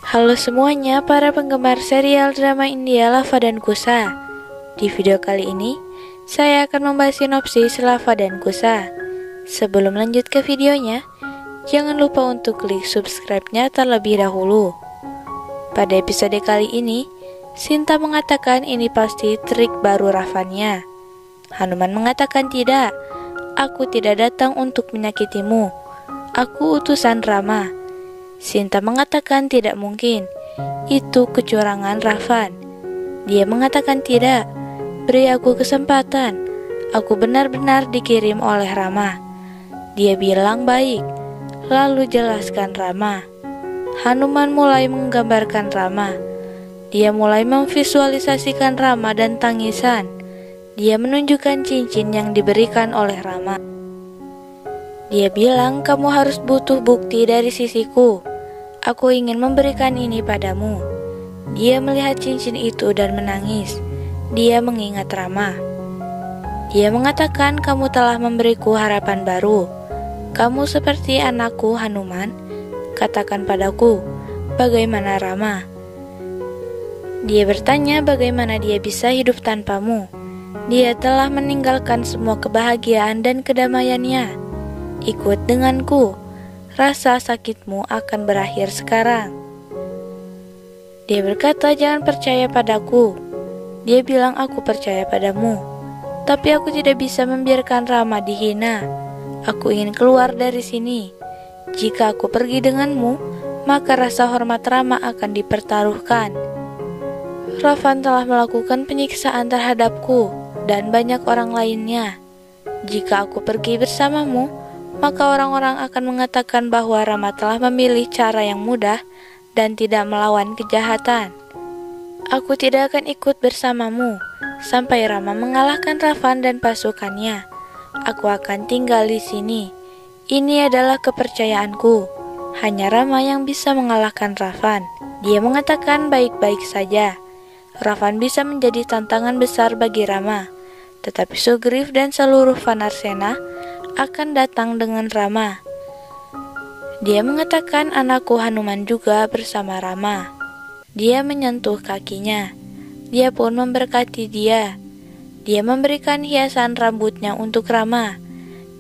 Halo semuanya para penggemar serial drama India Lava dan Kusa. Di video kali ini, saya akan membahas sinopsis Lava dan Kusa. Sebelum lanjut ke videonya, jangan lupa untuk klik subscribe-nya terlebih dahulu. Pada episode kali ini, Sinta mengatakan ini pasti trik baru Ravannya. Hanuman mengatakan tidak, aku tidak datang untuk menyakitimu. Aku utusan Rama. Sinta mengatakan tidak mungkin, itu kecurangan Ravan. Dia mengatakan tidak, beri aku kesempatan, aku benar-benar dikirim oleh Rama. Dia bilang baik, lalu jelaskan Rama. Hanuman mulai menggambarkan Rama. Dia mulai memvisualisasikan Rama dan tangisan. Dia menunjukkan cincin yang diberikan oleh Rama. Dia bilang kamu harus butuh bukti dari sisiku. Aku ingin memberikan ini padamu. Dia melihat cincin itu dan menangis. Dia mengingat Rama. Dia mengatakan kamu telah memberiku harapan baru. Kamu seperti anakku Hanuman. Katakan padaku, bagaimana Rama? Dia bertanya bagaimana dia bisa hidup tanpamu. Dia telah meninggalkan semua kebahagiaan dan kedamaiannya. Ikut denganku, rasa sakitmu akan berakhir sekarang. Dia berkata jangan percaya padaku. Dia bilang aku percaya padamu, tapi aku tidak bisa membiarkan Rama dihina. Aku ingin keluar dari sini. Jika aku pergi denganmu, maka rasa hormat Rama akan dipertaruhkan. Ravan telah melakukan penyiksaan terhadapku dan banyak orang lainnya. Jika aku pergi bersamamu, maka orang-orang akan mengatakan bahwa Rama telah memilih cara yang mudah dan tidak melawan kejahatan. Aku tidak akan ikut bersamamu sampai Rama mengalahkan Ravan dan pasukannya. Aku akan tinggal di sini. Ini adalah kepercayaanku. Hanya Rama yang bisa mengalahkan Ravan. Dia mengatakan baik-baik saja. Ravan bisa menjadi tantangan besar bagi Rama. Tetapi Sugriv dan seluruh Vanarsena akan datang dengan Rama. Dia mengatakan anakku Hanuman juga bersama Rama. Dia menyentuh kakinya. Dia pun memberkati dia. Dia memberikan hiasan rambutnya untuk Rama.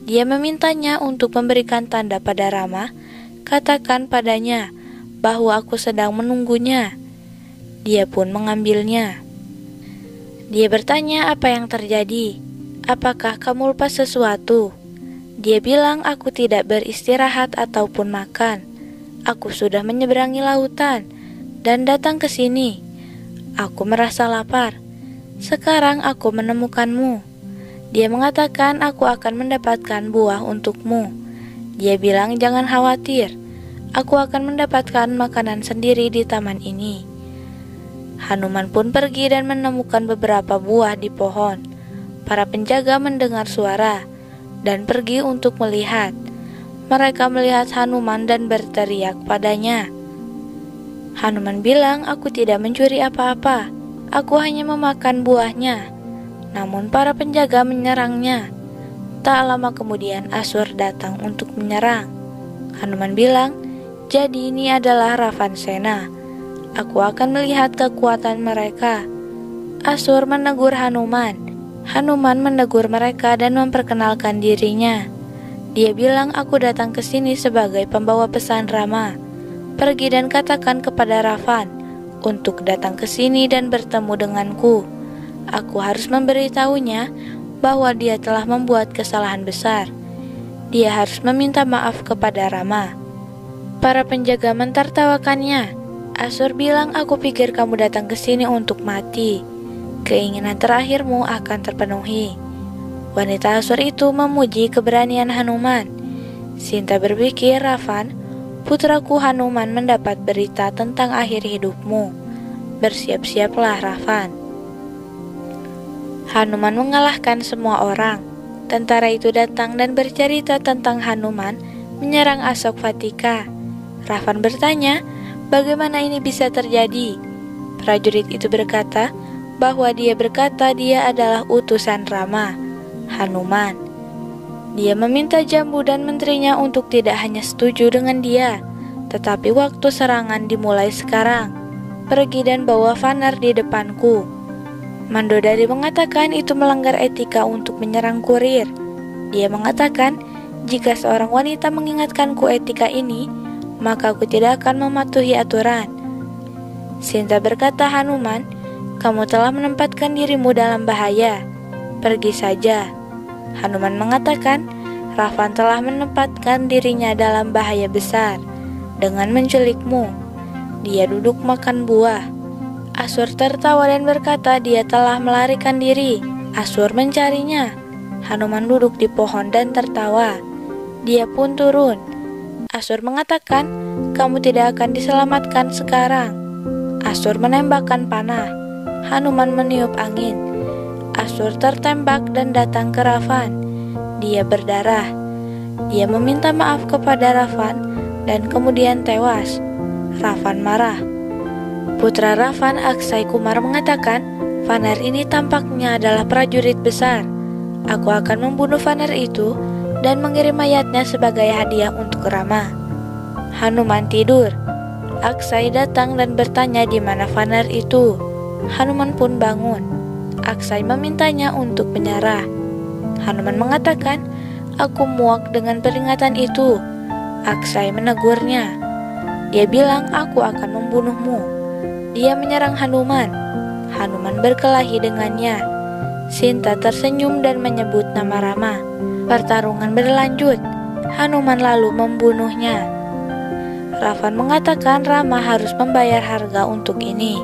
Dia memintanya untuk memberikan tanda pada Rama. Katakan padanya bahwa aku sedang menunggunya. Dia pun mengambilnya. Dia bertanya apa yang terjadi. Apakah kamu lupa sesuatu? Dia bilang aku tidak beristirahat ataupun makan. Aku sudah menyeberangi lautan dan datang ke sini. Aku merasa lapar. Sekarang aku menemukanmu. Dia mengatakan aku akan mendapatkan buah untukmu. Dia bilang jangan khawatir. Aku akan mendapatkan makanan sendiri di taman ini. Hanuman pun pergi dan menemukan beberapa buah di pohon. Para penjaga mendengar suara dan pergi untuk melihat. Mereka melihat Hanuman dan berteriak padanya. Hanuman bilang, aku tidak mencuri apa-apa. Aku hanya memakan buahnya. Namun para penjaga menyerangnya. Tak lama kemudian Asur datang untuk menyerang. Hanuman bilang, jadi ini adalah Ravansena. Aku akan melihat kekuatan mereka. Asur menegur Hanuman. Hanuman menegur mereka dan memperkenalkan dirinya. Dia bilang aku datang ke sini sebagai pembawa pesan Rama. Pergi dan katakan kepada Ravan untuk datang ke sini dan bertemu denganku. Aku harus memberitahunya bahwa dia telah membuat kesalahan besar. Dia harus meminta maaf kepada Rama. Para penjaga mentertawakannya. Asur bilang aku pikir kamu datang ke sini untuk mati. Keinginan terakhirmu akan terpenuhi. Wanita Asur itu memuji keberanian Hanuman. Sinta berpikir Ravan, putraku Hanuman mendapat berita tentang akhir hidupmu. Bersiap-siaplah Ravan. Hanuman mengalahkan semua orang. Tentara itu datang dan bercerita tentang Hanuman menyerang Asok Vatika. Ravan bertanya, bagaimana ini bisa terjadi? Prajurit itu berkata, bahwa dia berkata dia adalah utusan Rama, Hanuman. Dia meminta Jambu dan menterinya untuk tidak hanya setuju dengan dia, Tetapi waktu serangan dimulai sekarang. Pergi dan bawa Vanner di depanku. Mandodari mengatakan itu melanggar etika untuk menyerang kurir. Dia mengatakan, jika seorang wanita mengingatkanku etika ini, maka aku tidak akan mematuhi aturan. Sinta berkata, Hanuman, kamu telah menempatkan dirimu dalam bahaya. Pergi saja. Hanuman mengatakan, Ravan telah menempatkan dirinya dalam bahaya besar dengan menculikmu. Dia duduk makan buah. Asur tertawa dan berkata dia telah melarikan diri. Asur mencarinya. Hanuman duduk di pohon dan tertawa. Dia pun turun. Asur mengatakan, kamu tidak akan diselamatkan sekarang. Asur menembakkan panah. Hanuman meniup angin. Asur tertembak dan datang ke Ravan. Dia berdarah. Dia meminta maaf kepada Ravan dan kemudian tewas. Ravan marah. Putra Ravan, Aksai Kumar mengatakan, Vanner ini tampaknya adalah prajurit besar. Aku akan membunuh Vanner itu dan mengirim mayatnya sebagai hadiah untuk Rama. Hanuman tidur. Aksai datang dan bertanya di mana Vanner itu. Hanuman pun bangun. Aksai memintanya untuk menyerah. Hanuman mengatakan, aku muak dengan peringatan itu. Aksai menegurnya. Dia bilang, aku akan membunuhmu. Dia menyerang Hanuman. Hanuman berkelahi dengannya. Sinta tersenyum dan menyebut nama Rama. Pertarungan berlanjut. Hanuman lalu membunuhnya. Ravan mengatakan Rama harus membayar harga untuk ini.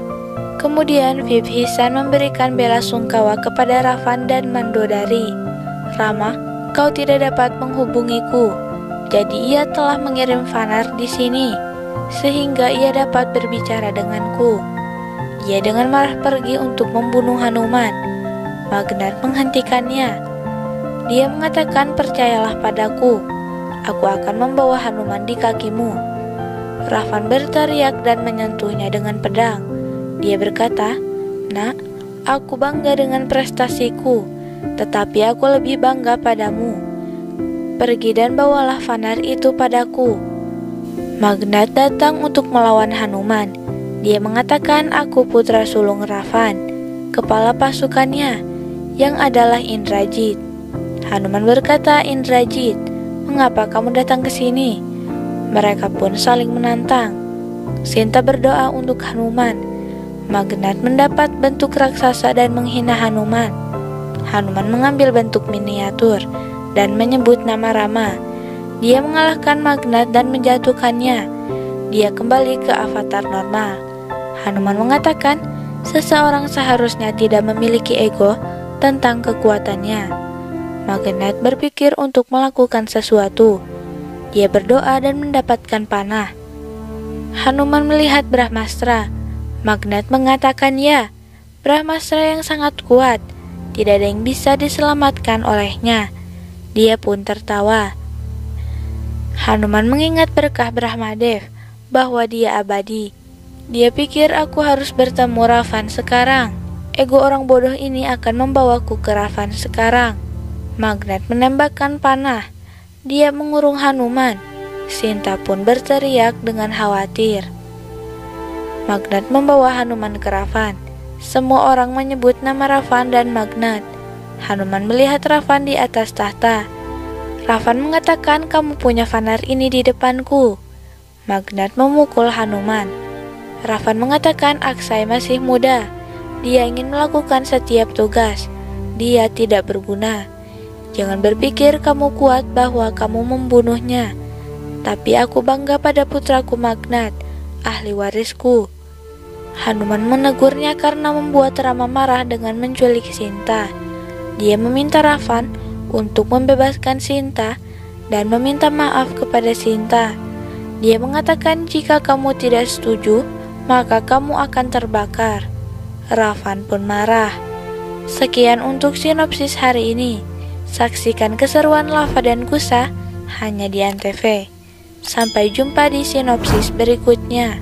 Kemudian Vibhishan memberikan bela sungkawa kepada Ravan dan Mandodari. Rama, kau tidak dapat menghubungiku. Jadi ia telah mengirim Vanner di sini, sehingga ia dapat berbicara denganku. Ia dengan marah pergi untuk membunuh Hanuman. Magnat menghentikannya. Dia mengatakan, percayalah padaku, aku akan membawa Hanuman di kakimu. Ravan berteriak dan menyentuhnya dengan pedang. Dia berkata, nak, aku bangga dengan prestasiku, tetapi aku lebih bangga padamu. Pergi dan bawalah Vanner itu padaku. Magnat datang untuk melawan Hanuman. Dia mengatakan, aku putra sulung Ravan, kepala pasukannya, yang adalah Indrajit. Hanuman berkata, Indrajit, mengapa kamu datang ke sini? Mereka pun saling menantang. Sinta berdoa untuk Hanuman. Magnat mendapat bentuk raksasa dan menghina Hanuman. Hanuman mengambil bentuk miniatur dan menyebut nama Rama. Dia mengalahkan Magnat dan menjatuhkannya. Dia kembali ke avatar normal. Hanuman mengatakan, seseorang seharusnya tidak memiliki ego tentang kekuatannya. Magnat berpikir untuk melakukan sesuatu. Dia berdoa dan mendapatkan panah. Hanuman melihat Brahmastra. Magnat mengatakan, ya, Brahmastra yang sangat kuat. Tidak ada yang bisa diselamatkan olehnya. Dia pun tertawa. Hanuman mengingat berkah Brahmadev, bahwa dia abadi. Dia pikir, aku harus bertemu Ravan sekarang. Ego orang bodoh ini akan membawaku ke Ravan sekarang. Magnat menembakkan panah. Dia mengurung Hanuman. Sinta pun berteriak dengan khawatir. Magnat membawa Hanuman ke Ravan. Semua orang menyebut nama Ravan dan Magnat. Hanuman melihat Ravan di atas tahta. Ravan mengatakan, kamu punya Vanner ini di depanku. Magnat memukul Hanuman. Ravan mengatakan, Aksai masih muda. Dia ingin melakukan setiap tugas. Dia tidak berguna. Jangan berpikir kamu kuat bahwa kamu membunuhnya. Tapi aku bangga pada putraku Magnat, ahli warisku. Hanuman menegurnya karena membuat Rama marah dengan menculik Sinta. Dia meminta Ravan untuk membebaskan Sinta dan meminta maaf kepada Sinta. Dia mengatakan, jika kamu tidak setuju, maka kamu akan terbakar. Ravan pun marah. Sekian untuk sinopsis hari ini. Saksikan keseruan Lava dan Kusa hanya di Antv. Sampai jumpa di sinopsis berikutnya.